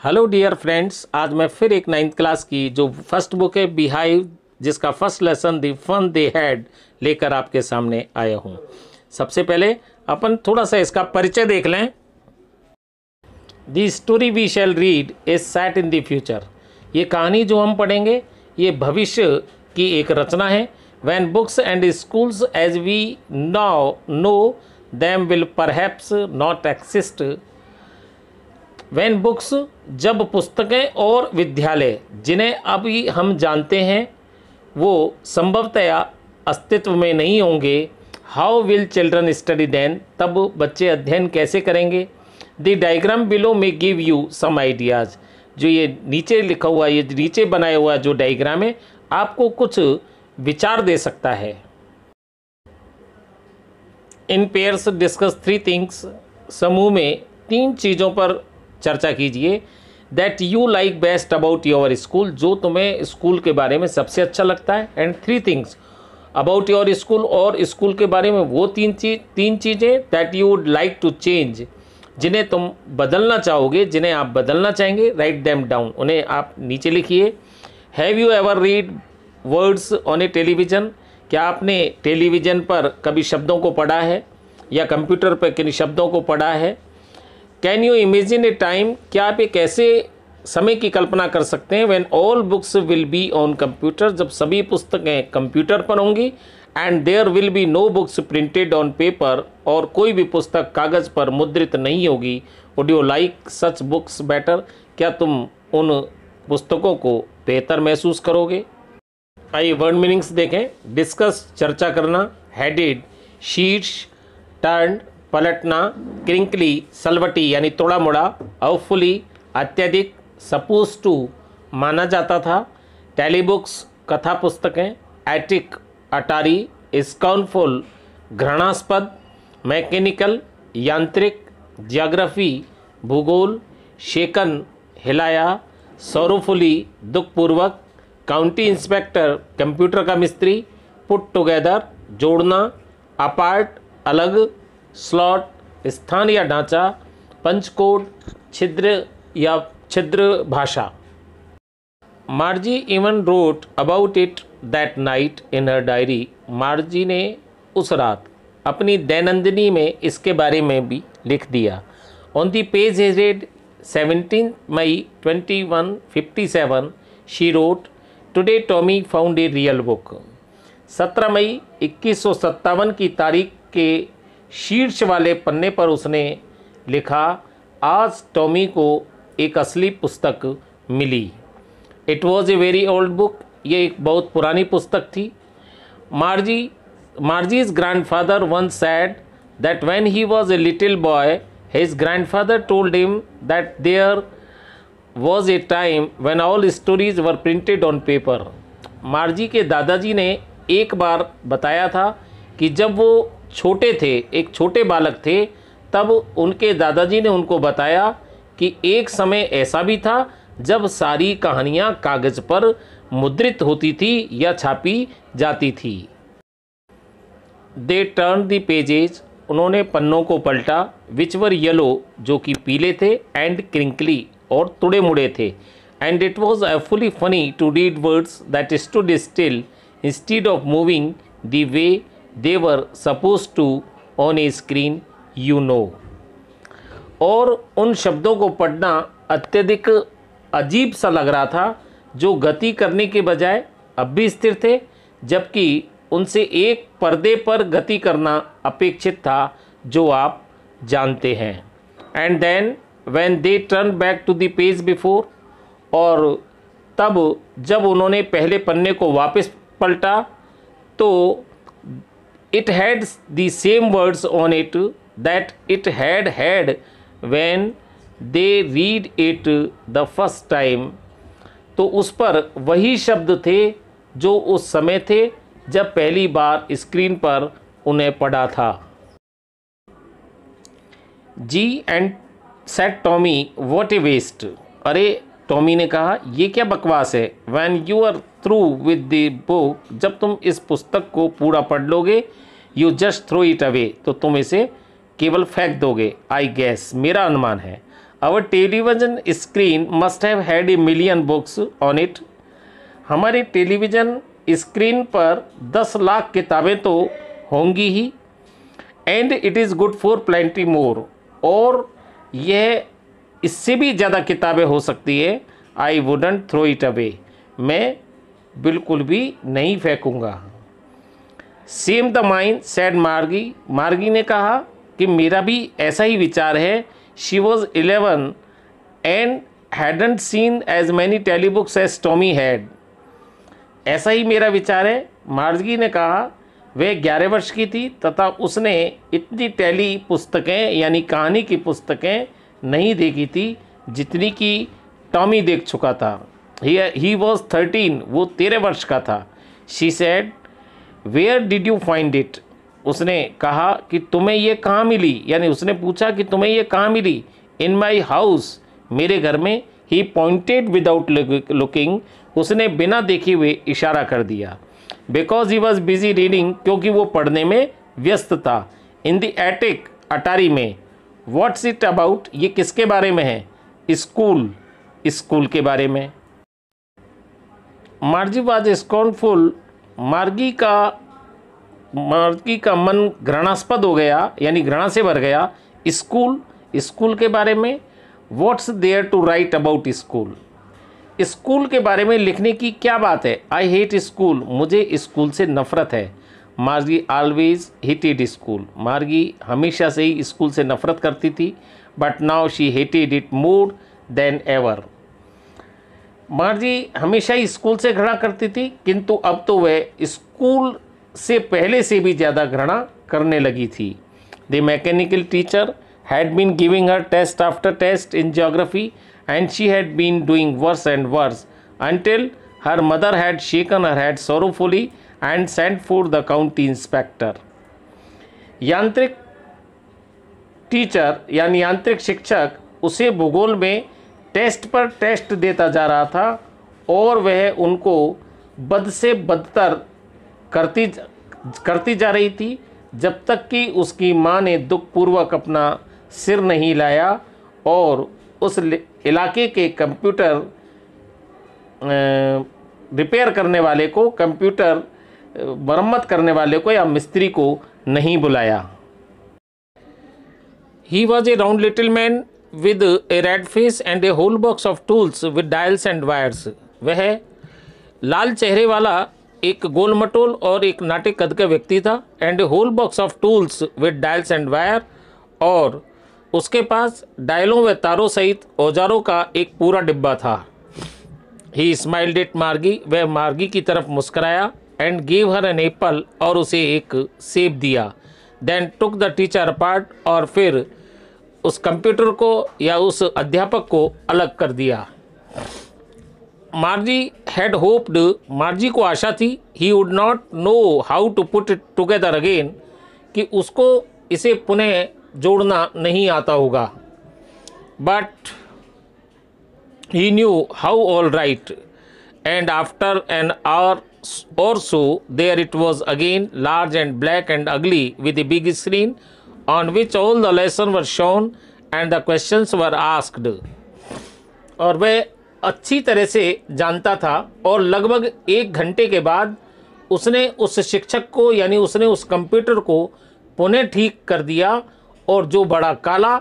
Hello dear friends, आज मैं फिर एक 9th क्लास की जो फर्स्ट बुक है बिहाइव, जिसका first lesson the fun they had लेकर आपके सामने आया हूँ। सबसे पहले अपन थोड़ा सा इसका परिचय देख लें। The story we shall read is set in the future. ये कहानी जो हम पढ़ेंगे ये भविष्य की एक रचना है। When books and schools as we now know them will perhaps not exist. When books, जब पुस्तकें और विद्यालय जिन्हें अभी हम जानते हैं वो संभवतया अस्तित्व में नहीं होंगे, how will children study then, तब बच्चे अध्ययन कैसे करेंगे। द डायग्राम बिलो में गिव यू सम आइडियाज़। जो ये नीचे लिखा हुआ, ये नीचे बनाया हुआ जो डायग्राम है आपको कुछ विचार दे सकता है। इन पेयर्स डिस्कस 3 थिंग्स। समूह में 3 चीज़ों पर चर्चा कीजिए। That you like best about your school, जो तुम्हें स्कूल के बारे में सबसे अच्छा लगता है। And 3 things about your school, और स्कूल के बारे में वो 3 चीज़ें that you would like to change, जिन्हें तुम बदलना चाहोगे, जिन्हें आप बदलना चाहेंगे। राइट देम डाउन, उन्हें आप नीचे लिखिए। Have you ever read words on A television, क्या आपने टेलीविज़न पर कभी शब्दों को पढ़ा है या कंप्यूटर पर किन शब्दों को पढ़ा है। Can you imagine A time, क्या आप एक ऐसे समय की कल्पना कर सकते हैं when all books will be on computer, जब सभी पुस्तकें कंप्यूटर पर होंगी। And there will be no books printed on paper, और कोई भी पुस्तक कागज़ पर मुद्रित नहीं होगी। Would you like such books better, क्या तुम उन पुस्तकों को बेहतर महसूस करोगे। आइए वर्ड मीनिंग्स देखें। डिस्कस, चर्चा करना। हेडेड, शीर्ष। टर्न, पलटना। क्रिंकली, सलवटी यानी तोड़ा मोड़ा। हाउफुली, अत्यधिक। सपोज टू, माना जाता था। टेलीबुक्स, कथा पुस्तकें। एटिक, अटारी। स्कॉनफुल, घृणास्पद। मैकेनिकल, यांत्रिक। ज्योग्राफी, भूगोल। शेकन, हिलाया। सॉरोफुली, दुखपूर्वक। काउंटी इंस्पेक्टर, कंप्यूटर का मिस्त्री। पुट टुगेदर, जोड़ना। अपार्ट, अलग। स्लॉट, स्थान या ढांचा। पंचकोड, छिद्र या छिद्र भाषा। मार्जी even wrote about it that night in her diary, मार्जी ने उस रात अपनी दैनंदिनी में इसके बारे में भी लिख दिया। On the page he read 17 May 2157 she wrote, today Tommy found a real book. 17 मई 2157 की तारीख के शीर्ष वाले पन्ने पर उसने लिखा, आज टॉमी को एक असली पुस्तक मिली। It was a very old book, ये एक बहुत पुरानी पुस्तक थी। Margie's grandfather once said that when he was a little boy, his grandfather told him that there was a time when all stories were printed on paper. मार्जी के दादाजी ने एक बार बताया था कि जब वो छोटे थे, एक छोटे बालक थे, तब उनके दादाजी ने उनको बताया कि एक समय ऐसा भी था जब सारी कहानियाँ कागज़ पर मुद्रित होती थी या छापी जाती थी। दे टर्न द पेजेज, उन्होंने पन्नों को पलटा। विच वर येलो, जो कि पीले थे। एंड क्रिंकली, और तुड़े मुड़े थे। And it was fully funny to read words that stood still instead of moving the way they were supposed to on a screen, you know। और उन शब्दों को पढ़ना अत्यधिक अजीब सा लग रहा था, जो गति करने के बजाय अब भी स्थिर थे, जबकि उनसे एक पर्दे पर गति करना अपेक्षित था, जो आप जानते हैं। And then when they turn back to the page before, और तब जब उन्होंने पहले पन्ने को वापस पलटा तो it had the same words on it that it had when they read it the first time। तो उस पर वही शब्द थे जो उस समय थे जब पहली बार स्क्रीन पर उन्हें पढ़ा था। Gee and said Tommy what a waste, अरे टॉमी ने कहा ये क्या बकवास है। When you are through with the book, जब तुम इस पुस्तक को पूरा पढ़ लोगे, you just throw it away, तो तुम इसे केवल फेंक दोगे। आई गेस, मेरा अनुमान है। Our television screen must have had a million books on it. हमारे टेलीविज़न स्क्रीन पर 10 लाख किताबें तो होंगी ही। And it is good for plenty more, और यह इससे भी ज़्यादा किताबें हो सकती है। I wouldn't throw it away, मैं बिल्कुल भी नहीं फेंकूँगा। Same the mind said Margie, Margie ने कहा कि मेरा भी ऐसा ही विचार है। She was 11 and hadn't seen as many telebooks as Tommy had. ऐसा ही मेरा विचार है, मार्गी ने कहा। वह 11 वर्ष की थी तथा उसने इतनी टेली पुस्तकें यानी कहानी की पुस्तकें नहीं देखी थी जितनी कि टॉमी देख चुका था। ही वॉज 13, वो 13 वर्ष का था। She said where did you find it, उसने कहा कि तुम्हें ये कहाँ मिली, यानी उसने पूछा कि तुम्हें ये कहाँ मिली। इन माई हाउस, मेरे घर में। ही पॉइंटेड विदाउट लुकिंग, उसने बिना देखे हुए इशारा कर दिया। Because he was busy reading, क्योंकि वो पढ़ने में व्यस्त था। इन द एटिक, अटारी में। व्हाट्स इट अबाउट, ये किसके बारे में है। स्कूल, स्कूल के बारे में। मार्जी वाज स्कॉर्नफुल, मार्गी का मन घृणास्पद हो गया, यानी घृणा से भर गया। स्कूल, स्कूल के बारे में। What's there to write about school, school के बारे में लिखने की क्या बात है। आई हेट स्कूल, मुझे स्कूल से नफरत है। मार्गी ऑलवेज हेटेड स्कूल, मार्गी हमेशा से ही स्कूल से नफरत करती थी। But now she hated it more than ever. मार्जी हमेशा ही स्कूल से घृणा करती थी, किंतु अब तो वह स्कूल से पहले से भी ज़्यादा घृणा करने लगी थी। The mechanical teacher had been giving her test after test in geography and she had been doing worse and worse until her mother had shaken her head sorrowfully and sent for the county inspector. यांत्रिक teacher यानी यांत्रिक शिक्षक उसे भूगोल में test पर test देता जा रहा था और वह उनको बद से बदतर करती जा रही थी, जब तक कि उसकी माँ ने दुखपूर्वक अपना सिर नहीं हिलाया और उस इलाके के कंप्यूटर रिपेयर करने वाले को, कंप्यूटर मरम्मत करने वाले को या मिस्त्री को नहीं बुलाया। He was a round little man with a red face and a whole box of tools with dials and wires. वह लाल चेहरे वाला एक गोल मटोल और एक नाटे कद का व्यक्ति था। And a whole box of tools with dials and wire, और उसके पास डायलों व तारों सहित औजारों का एक पूरा डिब्बा था। ही स्माइल्ड एट मार्गी, वह मार्गी की तरफ मुस्कराया। And give her an apple, और उसे एक सेब दिया। Then took the teacher apart, और फिर उस कंप्यूटर को या उस अध्यापक को अलग कर दिया। मार्जी हैड होप्ड, मार्जी को आशा थी, he would not know how to put it together again, कि उसको इसे पुनः जोड़ना नहीं आता होगा। But he knew how all right, and after an hour or so there it was again, large and black and ugly, with a big screen on which all the lessons were shown and the questions were asked. और वह अच्छी तरह से जानता था, और लगभग 1 घंटे के बाद उसने उस शिक्षक को यानी उसने उस कंप्यूटर को पुनः ठीक कर दिया, और जो बड़ा काला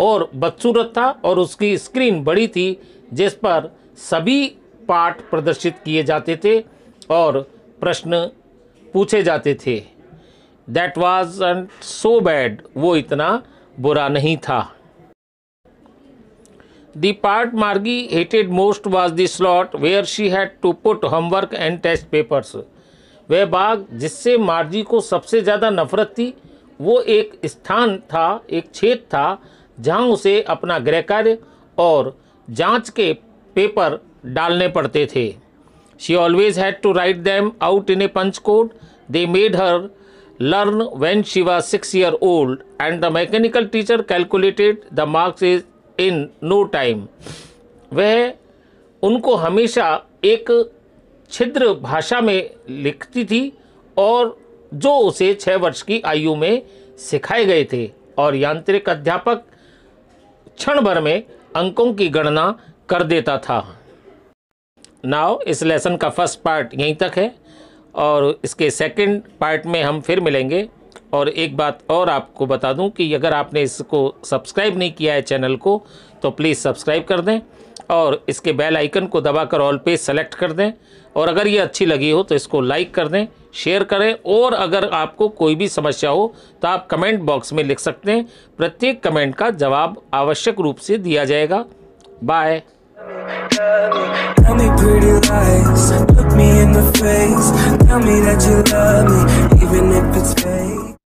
और बदसूरत था और उसकी स्क्रीन बड़ी थी जिस पर सभी पाठ प्रदर्शित किए जाते थे और प्रश्न पूछे जाते थे। दैट वाज सो बैड, वो इतना बुरा नहीं था। The part Margie hated most was the slot where she had to put homework and test papers. वह भाग जिससे मार्जी को सबसे ज़्यादा नफरत थी, वो एक स्थान था, एक छेद था जहाँ उसे अपना गृह कार्य और जांच के पेपर डालने पड़ते थे। She always had to write them out in a punch code. They made her learn when she was 6 years old and the mechanical teacher calculated the marks in no time. वह उनको हमेशा एक छिद्र भाषा में लिखती थी और जो उसे 6 वर्ष की आयु में सिखाए गए थे, और यांत्रिक अध्यापक क्षण भर में अंकों की गणना कर देता था। नाउ इस लेसन का फर्स्ट पार्ट यहीं तक है और इसके सेकंड पार्ट में हम फिर मिलेंगे। और एक बात और आपको बता दूं कि अगर आपने इसको सब्सक्राइब नहीं किया है चैनल को तो प्लीज़ सब्सक्राइब कर दें और इसके बेल आइकन को दबाकर ऑल पे सेलेक्ट कर दें। और अगर ये अच्छी लगी हो तो इसको लाइक कर दें, शेयर करें और अगर आपको कोई भी समस्या हो तो आप कमेंट बॉक्स में लिख सकते हैं। प्रत्येक कमेंट का जवाब आवश्यक रूप से दिया जाएगा। Bye. Tell me pretty lies, look me in the face, tell me that you love me, even if it's fake.